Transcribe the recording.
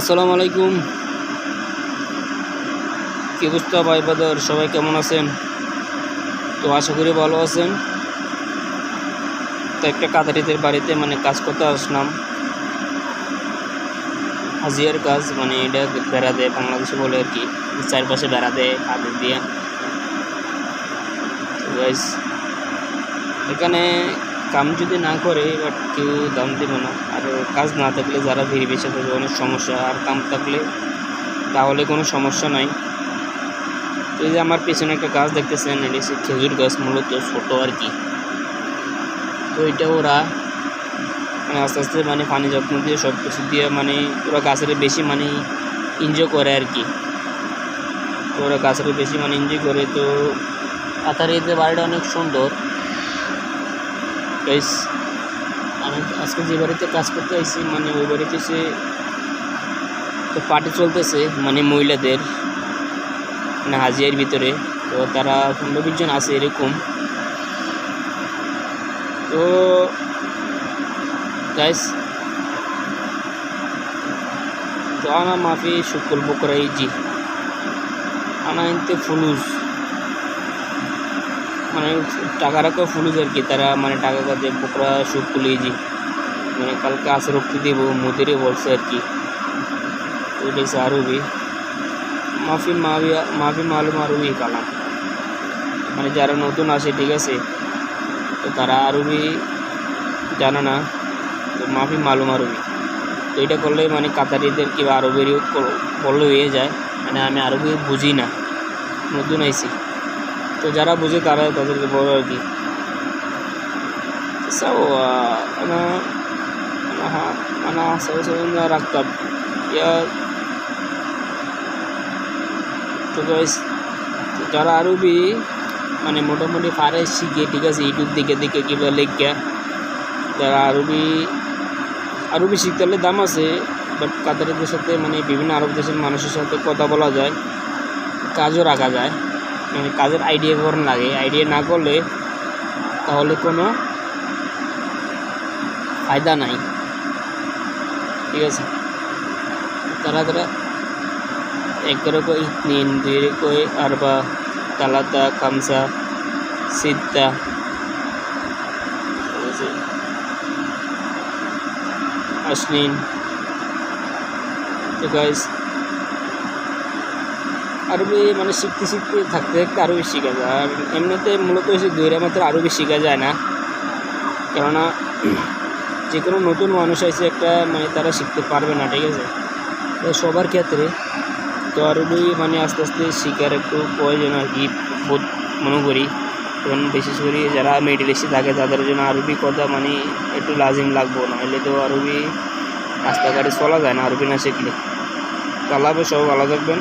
আসসালামু আলাইকুম। কি অবস্থা ভাই বাদার, সবাই কেমন আছেন? তো আশা করি ভালো আছেন। তো একটা কাতারিদের বাড়িতে কাজ করতে আসলাম। হাজিয়ার কাজ, এটা বেড়া দেয়, বাংলাদেশে বলে আর কি, চারপাশে বেড়া দেয় কাদের দিয়ে। তো গাইস, এখানে কাম যদি না করে বাট কেউ দাম দেবে না। আর কাজ না থাকলে যারা ভিড় বেশি থাকবে অনেক সমস্যা, আর কাম থাকলে তাহলে কোনো সমস্যা নাই। তো এই যে আমার পেছনে একটা গাছ দেখতেছেন, এটা হচ্ছে খেজুর গাছ, মূলত ছোটো আর কি। তো এটা ওরা আস্তে আস্তে পানি যত্ন দিয়ে সব কিছু দিয়ে ওরা গাছের বেশি এনজয় করে আর কি। তো ওরা গাছের বেশি এনজয় করে। তো কাতারিতে বাড়িটা অনেক সুন্দর গাইস। আমি আজকে যে বাড়িতে কাজ করতে আসছি ওই বাড়িতে সে তো পার্টি চলতেছে মহিলাদের হাজিয়ার ভিতরে। তো তারা 15-20 জন আছে এরকম। তো গাইস, তো আনা মাফি শুকুল বকরা ইজি আনা ইনতে ফুলুস, টাকা রাখা ফুলুস আর কি। তারা টাকা কাজে বকরা শুকুল ইজি, কালকে আসে রক্তি দেব মুদিরে বলছে আর কি। ওইটা হচ্ছে আরবি। মাফি মালুম আরবি কালাম, যারা নতুন আসে ঠিক আছে, তো তারা আরবি জানে না, তো মাফি মালুম আরবি। তো এটা করলে কাতারিদের কিংবা আরবেরও বললে হয়ে যায়। আমি আরবি বুঝি না, নতুন আইছি। তো যারা বুঝে তারা তাদেরকে বলো আর কি। রাখতাম ইয়া। তো যারা আরবি মোটামুটি পারে শিখে ঠিক আছে, ইউটিউব দেখে কিংবা লেখা, যারা আরবি শিখতে হলে দাম আছে। বাট কাতারিদের সাথে বিভিন্ন আরব দেশের মানুষের সাথে কথা বলা যায়, কাজও রাখা যায়। কাজের আইডিয়া করার লাগে, আইডিয়া না করলে তাহলে কোনো ফায়দা নাই ঠিক আছে। তারা এক করে কই ইতনিন, দুই কই আরবা, তালাতা, খামসা, সিত্তা, আসনিন। তো গাইস, আরবি শিখতে থাকতে আরবি শেখা যায়। আর এমনিতে মূলত হচ্ছে দুইটা মাত্র আরবি শেখা যায় না, কেননা যে কোনো নতুন মানুষ আছে একটা তারা শিখতে পারবে না ঠিক আছে, সবার ক্ষেত্রে। তো আরবি আস্তে আস্তে শেখার একটু প্রয়োজন আর কি বোধ মনে করি। কারণ বিশেষ করে যারা মিডল ইস্টে থাকে তাদের জন্য আরবি কথা একটু লাজিম লাগবো, নাহলে তো আরবি রাস্তাঘাটে চলা যায় না আরবি না শিখলে। তো আল্লাহ হাফেজ, সব ভালো থাকবেন।